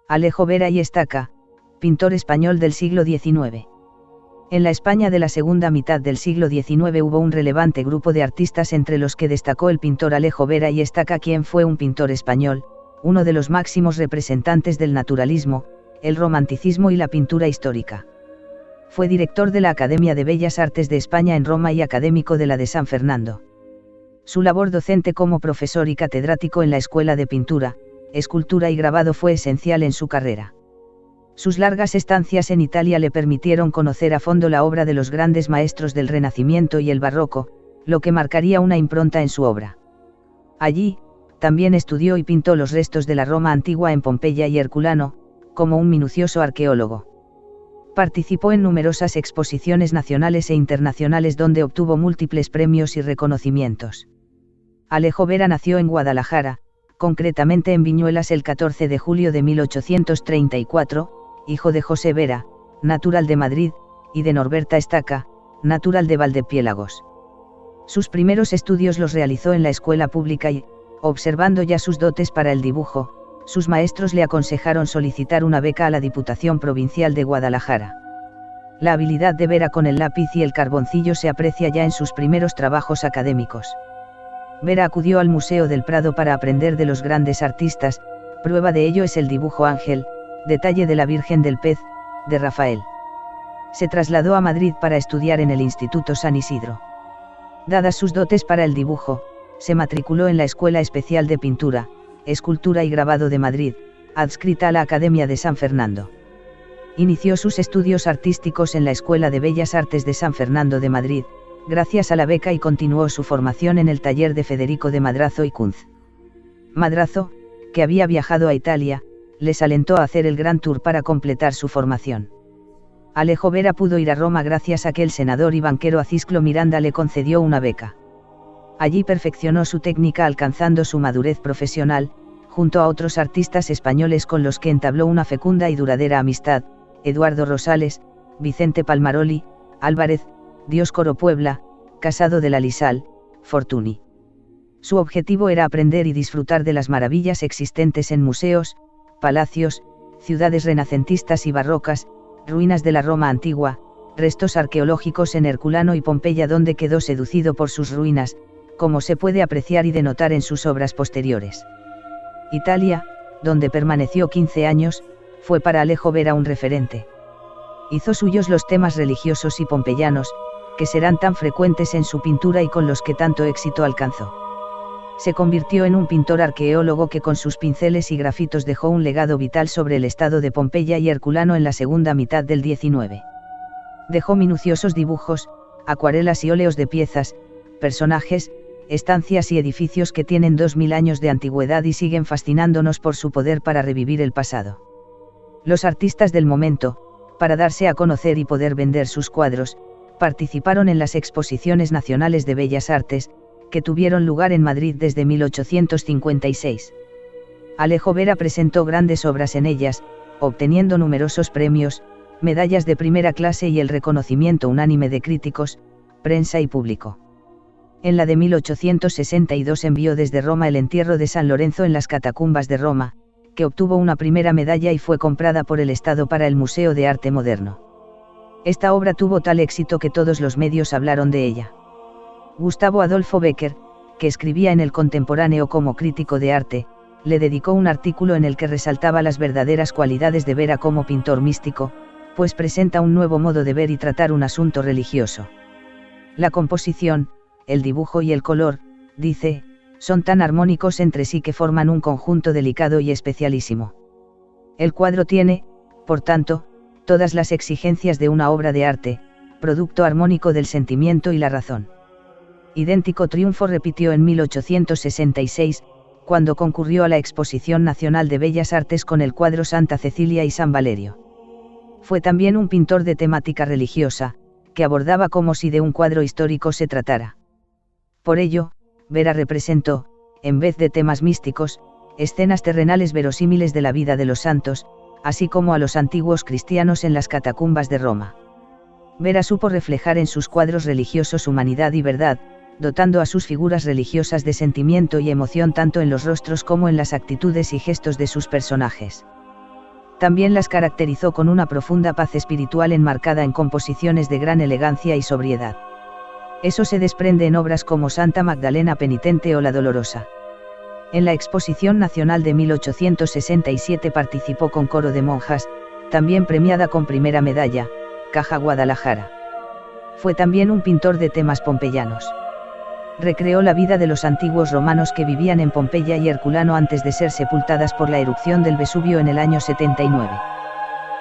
Alejo Vera y Estaca, pintor español del siglo XIX. En la España de la segunda mitad del siglo XIX hubo un relevante grupo de artistas entre los que destacó el pintor Alejo Vera y Estaca, quien fue un pintor español, uno de los máximos representantes del naturalismo, el romanticismo y la pintura histórica. Fue director de la Academia de Bellas Artes de España en Roma y académico de la de San Fernando. Su labor docente como profesor y catedrático en la Escuela de Pintura, Escultura y Grabado fue esencial en su carrera. Sus largas estancias en Italia le permitieron conocer a fondo la obra de los grandes maestros del Renacimiento y el Barroco, lo que marcaría una impronta en su obra. Allí, también estudió y pintó los restos de la Roma antigua en Pompeya y Herculano, como un minucioso arqueólogo. Participó en numerosas exposiciones nacionales e internacionales donde obtuvo múltiples premios y reconocimientos. Alejo Vera nació en Guadalajara, concretamente en Viñuelas el 14 de julio de 1834, hijo de José Vera, natural de Madrid, y de Norberta Estaca, natural de Valdepiélagos. Sus primeros estudios los realizó en la escuela pública y, observando ya sus dotes para el dibujo, sus maestros le aconsejaron solicitar una beca a la Diputación Provincial de Guadalajara. La habilidad de Vera con el lápiz y el carboncillo se aprecia ya en sus primeros trabajos académicos. Vera acudió al Museo del Prado para aprender de los grandes artistas, prueba de ello es el dibujo Ángel, detalle de la Virgen del Pez, de Rafael. Se trasladó a Madrid para estudiar en el Instituto San Isidro. Dadas sus dotes para el dibujo, se matriculó en la Escuela Especial de Pintura, Escultura y Grabado de Madrid, adscrita a la Academia de San Fernando. Inició sus estudios artísticos en la Escuela de Bellas Artes de San Fernando de Madrid, gracias a la beca, y continuó su formación en el taller de Federico de Madrazo y Kunz. Madrazo, que había viajado a Italia, les alentó a hacer el Gran Tour para completar su formación. Alejo Vera pudo ir a Roma gracias a que el senador y banquero Acisclo Miranda le concedió una beca. Allí perfeccionó su técnica alcanzando su madurez profesional, junto a otros artistas españoles con los que entabló una fecunda y duradera amistad, Eduardo Rosales, Vicente Palmaroli, Álvarez, Dioscoro Puebla, Casado de la Lisal, Fortuny. Su objetivo era aprender y disfrutar de las maravillas existentes en museos, palacios, ciudades renacentistas y barrocas, ruinas de la Roma antigua, restos arqueológicos en Herculano y Pompeya, donde quedó seducido por sus ruinas, como se puede apreciar y denotar en sus obras posteriores. Italia, donde permaneció 15 años, fue para Alejo Vera un referente. Hizo suyos los temas religiosos y pompeyanos, que serán tan frecuentes en su pintura y con los que tanto éxito alcanzó. Se convirtió en un pintor arqueólogo que con sus pinceles y grafitos dejó un legado vital sobre el estado de Pompeya y Herculano en la segunda mitad del XIX. Dejó minuciosos dibujos, acuarelas y óleos de piezas, personajes, estancias y edificios que tienen 2000 años de antigüedad y siguen fascinándonos por su poder para revivir el pasado. Los artistas del momento, para darse a conocer y poder vender sus cuadros, participaron en las exposiciones nacionales de Bellas Artes, que tuvieron lugar en Madrid desde 1856. Alejo Vera presentó grandes obras en ellas, obteniendo numerosos premios, medallas de primera clase y el reconocimiento unánime de críticos, prensa y público. En la de 1862 envió desde Roma el entierro de San Lorenzo en las catacumbas de Roma, que obtuvo una primera medalla y fue comprada por el Estado para el Museo de Arte Moderno. Esta obra tuvo tal éxito que todos los medios hablaron de ella. Gustavo Adolfo Bécquer, que escribía en El Contemporáneo como crítico de arte, le dedicó un artículo en el que resaltaba las verdaderas cualidades de Vera como pintor místico, pues presenta un nuevo modo de ver y tratar un asunto religioso. La composición, el dibujo y el color, dice, son tan armónicos entre sí que forman un conjunto delicado y especialísimo. El cuadro tiene, por tanto, todas las exigencias de una obra de arte, producto armónico del sentimiento y la razón. Idéntico triunfo repitió en 1866, cuando concurrió a la Exposición Nacional de Bellas Artes con el cuadro Santa Cecilia y San Valerio. Fue también un pintor de temática religiosa, que abordaba como si de un cuadro histórico se tratara. Por ello, Vera representó, en vez de temas místicos, escenas terrenales verosímiles de la vida de los santos, así como a los antiguos cristianos en las catacumbas de Roma. Vera supo reflejar en sus cuadros religiosos humanidad y verdad, dotando a sus figuras religiosas de sentimiento y emoción tanto en los rostros como en las actitudes y gestos de sus personajes. También las caracterizó con una profunda paz espiritual enmarcada en composiciones de gran elegancia y sobriedad. Eso se desprende en obras como Santa Magdalena Penitente o La Dolorosa. En la Exposición Nacional de 1867 participó con coro de monjas, también premiada con primera medalla, Caja Guadalajara. Fue también un pintor de temas pompeyanos. Recreó la vida de los antiguos romanos que vivían en Pompeya y Herculano antes de ser sepultadas por la erupción del Vesubio en el año 79.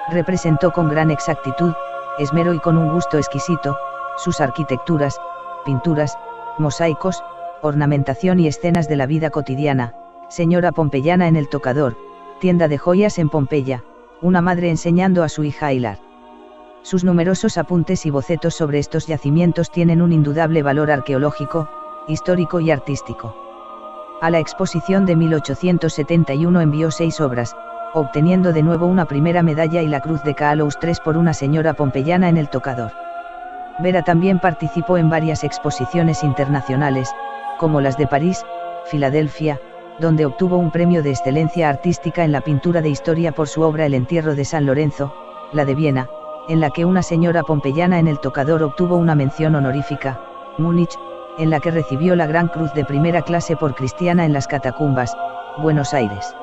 Representó con gran exactitud, esmero y con un gusto exquisito, sus arquitecturas, pinturas, mosaicos, ornamentación y escenas de la vida cotidiana, señora pompeyana en el tocador, tienda de joyas en Pompeya, una madre enseñando a su hija a hilar. Sus numerosos apuntes y bocetos sobre estos yacimientos tienen un indudable valor arqueológico, histórico y artístico. A la exposición de 1871 envió 6 obras, obteniendo de nuevo una primera medalla y la Cruz de Caalous III por una señora pompeyana en el tocador. Vera también participó en varias exposiciones internacionales, como las de París, Filadelfia, donde obtuvo un premio de excelencia artística en la pintura de historia por su obra El entierro de San Lorenzo, la de Viena, en la que una señora pompeyana en el tocador obtuvo una mención honorífica, Múnich, en la que recibió la Gran Cruz de primera clase por Cristiana en las Catacumbas, Buenos Aires.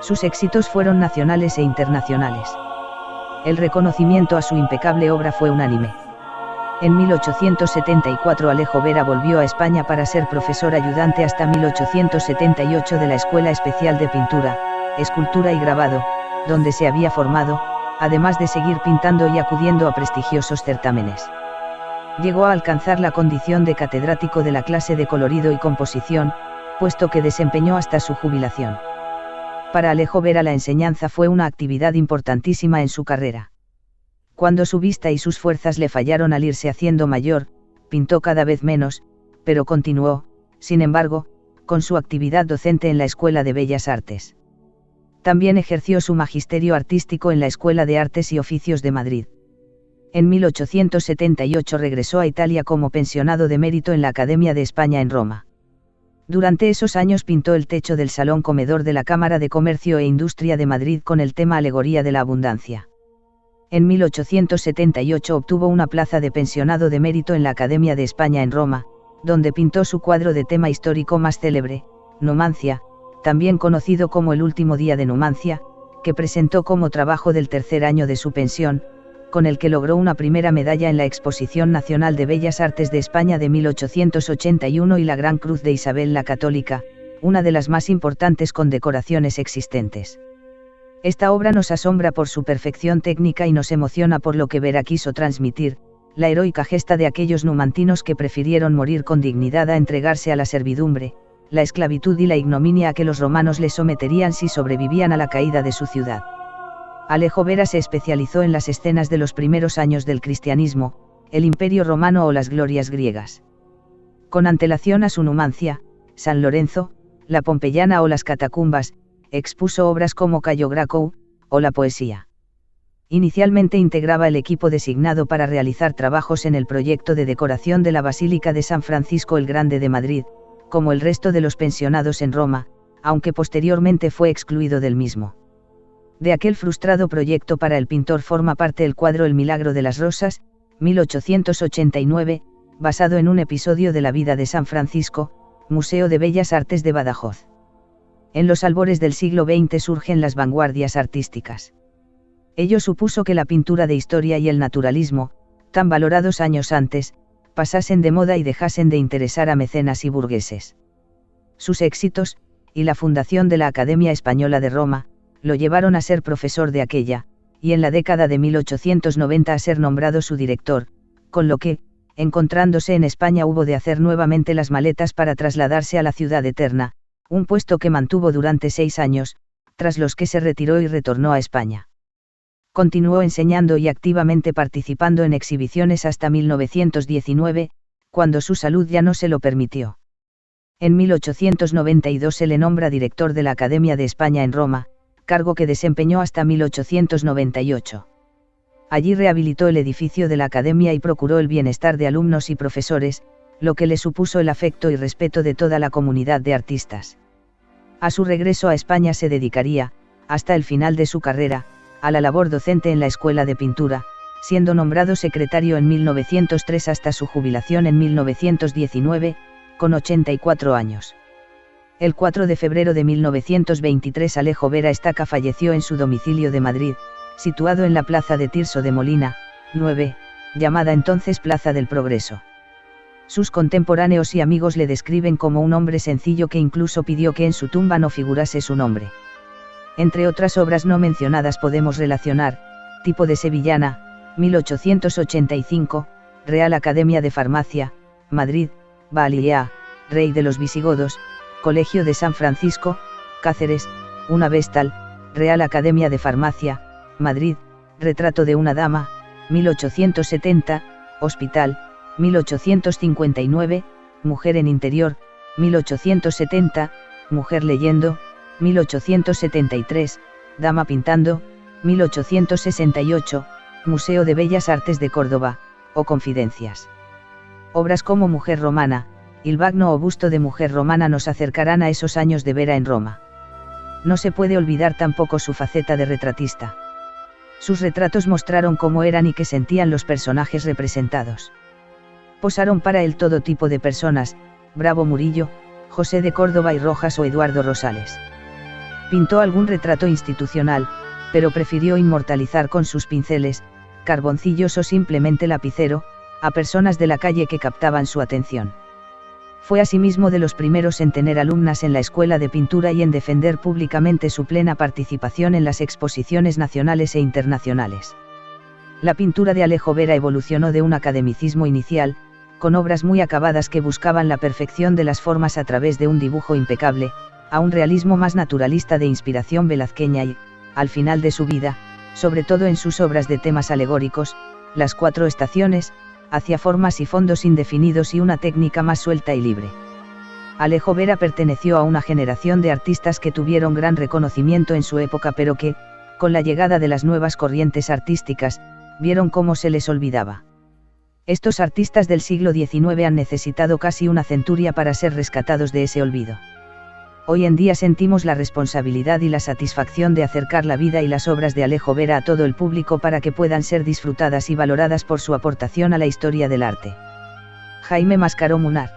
Sus éxitos fueron nacionales e internacionales. El reconocimiento a su impecable obra fue unánime. En 1874 Alejo Vera volvió a España para ser profesor ayudante hasta 1878 de la Escuela Especial de Pintura, Escultura y Grabado, donde se había formado, además de seguir pintando y acudiendo a prestigiosos certámenes. Llegó a alcanzar la condición de catedrático de la clase de colorido y composición, puesto que desempeñó hasta su jubilación. Para Alejo Vera la enseñanza fue una actividad importantísima en su carrera. Cuando su vista y sus fuerzas le fallaron al irse haciendo mayor, pintó cada vez menos, pero continuó, sin embargo, con su actividad docente en la Escuela de Bellas Artes. También ejerció su magisterio artístico en la Escuela de Artes y Oficios de Madrid. En 1878 regresó a Italia como pensionado de mérito en la Academia de España en Roma. Durante esos años pintó el techo del Salón Comedor de la Cámara de Comercio e Industria de Madrid con el tema Alegoría de la Abundancia. En 1878 obtuvo una plaza de pensionado de mérito en la Academia de España en Roma, donde pintó su cuadro de tema histórico más célebre, Numancia, también conocido como El último día de Numancia, que presentó como trabajo del tercer año de su pensión, con el que logró una primera medalla en la Exposición Nacional de Bellas Artes de España de 1881 y la Gran Cruz de Isabel la Católica, una de las más importantes condecoraciones existentes. Esta obra nos asombra por su perfección técnica y nos emociona por lo que Vera quiso transmitir, la heroica gesta de aquellos numantinos que prefirieron morir con dignidad a entregarse a la servidumbre, la esclavitud y la ignominia a que los romanos les someterían si sobrevivían a la caída de su ciudad. Alejo Vera se especializó en las escenas de los primeros años del cristianismo, el Imperio Romano o las glorias griegas. Con antelación a su Numancia, San Lorenzo, la Pompeyana o las Catacumbas, expuso obras como Cayo Gracchou, o la poesía. Inicialmente integraba el equipo designado para realizar trabajos en el proyecto de decoración de la Basílica de San Francisco el Grande de Madrid, como el resto de los pensionados en Roma, aunque posteriormente fue excluido del mismo. De aquel frustrado proyecto para el pintor forma parte el cuadro El Milagro de las Rosas, 1889, basado en un episodio de la vida de San Francisco, Museo de Bellas Artes de Badajoz. En los albores del siglo XX surgen las vanguardias artísticas. Ello supuso que la pintura de historia y el naturalismo, tan valorados años antes, pasasen de moda y dejasen de interesar a mecenas y burgueses. Sus éxitos, y la fundación de la Academia Española de Roma, lo llevaron a ser profesor de aquella, y en la década de 1890 a ser nombrado su director, con lo que, encontrándose en España hubo de hacer nuevamente las maletas para trasladarse a la Ciudad Eterna, un puesto que mantuvo durante 6 años, tras los que se retiró y retornó a España. Continuó enseñando y activamente participando en exhibiciones hasta 1919, cuando su salud ya no se lo permitió. En 1892 se le nombra director de la Academia de España en Roma, cargo que desempeñó hasta 1898. Allí rehabilitó el edificio de la Academia y procuró el bienestar de alumnos y profesores, lo que le supuso el afecto y respeto de toda la comunidad de artistas. A su regreso a España se dedicaría, hasta el final de su carrera, a la labor docente en la Escuela de Pintura, siendo nombrado secretario en 1903 hasta su jubilación en 1919, con 84 años. El 4 de febrero de 1923 Alejo Vera Estaca falleció en su domicilio de Madrid, situado en la plaza de Tirso de Molina, 9, llamada entonces Plaza del Progreso. Sus contemporáneos y amigos le describen como un hombre sencillo que incluso pidió que en su tumba no figurase su nombre. Entre otras obras no mencionadas podemos relacionar, Tipo de Sevillana, 1885, Real Academia de Farmacia, Madrid, Bailía, Rey de los Visigodos, Colegio de San Francisco, Cáceres, una Vestal, Real Academia de Farmacia, Madrid, Retrato de una Dama, 1870, Hospital, 1859, Mujer en Interior, 1870, Mujer leyendo, 1873, Dama pintando, 1868, Museo de Bellas Artes de Córdoba, o Confidencias. Obras como Mujer Romana, Il Bagno o Busto de Mujer Romana nos acercarán a esos años de Vera en Roma. No se puede olvidar tampoco su faceta de retratista. Sus retratos mostraron cómo eran y qué sentían los personajes representados. Posaron para él todo tipo de personas, Bravo Murillo, José de Córdoba y Rojas o Eduardo Rosales. Pintó algún retrato institucional, pero prefirió inmortalizar con sus pinceles, carboncillos o simplemente lapicero, a personas de la calle que captaban su atención. Fue asimismo de los primeros en tener alumnas en la Escuela de Pintura y en defender públicamente su plena participación en las exposiciones nacionales e internacionales. La pintura de Alejo Vera evolucionó de un academicismo inicial, con obras muy acabadas que buscaban la perfección de las formas a través de un dibujo impecable, a un realismo más naturalista de inspiración velazqueña y, al final de su vida, sobre todo en sus obras de temas alegóricos, Las Cuatro Estaciones, hacia formas y fondos indefinidos y una técnica más suelta y libre. Alejo Vera perteneció a una generación de artistas que tuvieron gran reconocimiento en su época pero que, con la llegada de las nuevas corrientes artísticas, vieron cómo se les olvidaba. Estos artistas del siglo XIX han necesitado casi una centuria para ser rescatados de ese olvido. Hoy en día sentimos la responsabilidad y la satisfacción de acercar la vida y las obras de Alejo Vera a todo el público para que puedan ser disfrutadas y valoradas por su aportación a la historia del arte. Jaime Mascaró Munar.